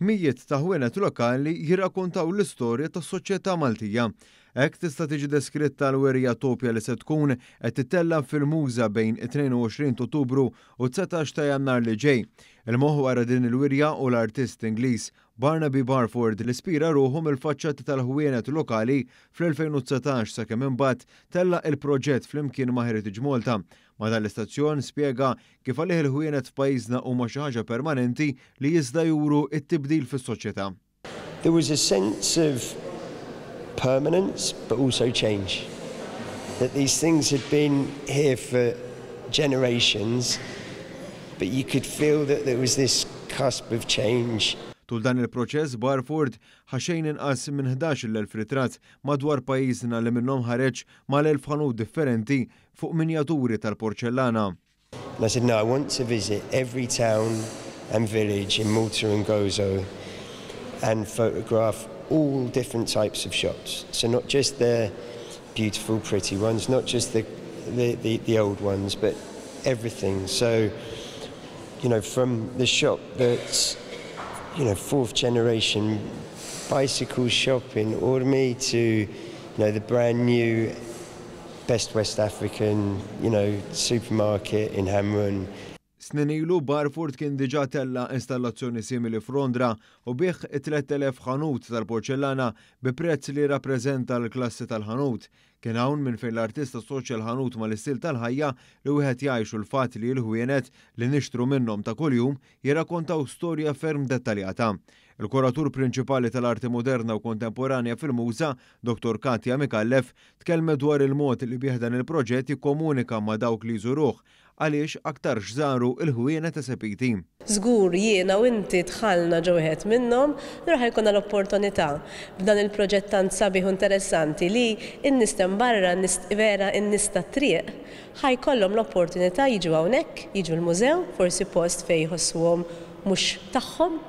Mijiet ta' ħwienet lokali jirrakkontaw l-istorja tas-soċjetà Maltija. Hekk tista' tiġi deskritta l-werja Topja li se tkun qed titella fil-Muża bejn 22 Ottubru u 19 ta' Jannar li ġej. Il-moħħ wara din il-wirja u l-artist Ingliż Barnaby Barford li spira ruħu mill-faċċati tal-ħwienet lokali fl-2019 sakemm imbagħad tella il-proġett flimkien ma' Heritage Malta. Ma dal-istazzjon spjega kif għalih il-ħwienet f'pajjiżna huma xi ħaġa permanenti li jista' juru t-tibdil fis-soċjetà. There was a sense of permanence but also change. That these things had been here for generations, but you could feel that there was this cusp of change. Tul dan il-proċess Barford ħaxejn inqas minn 11,000 ritratt madwar pajjiżna li minnhom ħareġ mal-1000 ħanut differenti fuq minjaturi tal-porċellana. And I said, no, I want to visit every town and village in Malta and Gozo and photograph all different types of shops. So not just the beautiful, pretty ones, not just the old ones, but everything. So, from the shop that's fourth generation bicycle shopping, all me to, the brand new Best West African, supermarket in Hamrun. Snin ilu Barford kien diġà tella installazzjoni simili f'Londra u bih 3,000 ħanut tal-porċellana bi prezz li rappreżenta l-klassi tal-ħanut. Kien hawn minn fejn l-artista assoċja l-ħanut mal-istil tal-ħajja li wieħed jgħixu l-fatt li l-ħwienet li nixtru minnhom ta' kuljum jirrakkontaw storja ferm dettaljata. Il-kuratur prinċipali tal-arti moderna u kontemporanja fil-Muża, Dr. Katja Mikallef, tkellmet dwar il-mod li bih dan il-proġett jikkomunika ma' dawk li jżuruh għaliex aktar xżaru il-ħwienet esepiti. Żgur jiena u inti dħalna ġew wieħed minnhom, raħ jkollna l-opportunità b'dan il-proġett tant sabiħ u interessanti li n-nies barra vera n-nies tat-triq ħajkollhom l-opportunità jiġu hawnhekk, jiġu l-mużew, forsi post fejn jħossuhom mhux tagħhom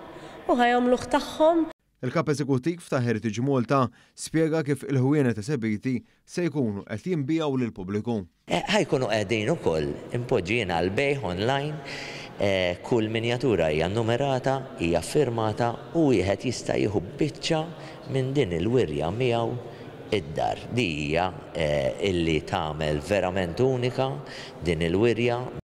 u ħajamluh tagħhom. Il-kap eżekuttiv ta' Heritage Malta spjega kif il-ħwienet esebiti se jkunu qed jinbijaw lill-pubbliku. Ħajkunu qegħdin ukoll impoġġiena għal bejħ online, kull minjatura hija numerata, hija firmata u wieħed jista' jieħu biċċa minn din il-wirja miegħu id-dar. Di hija illi tagħmel verament unika din il-wirja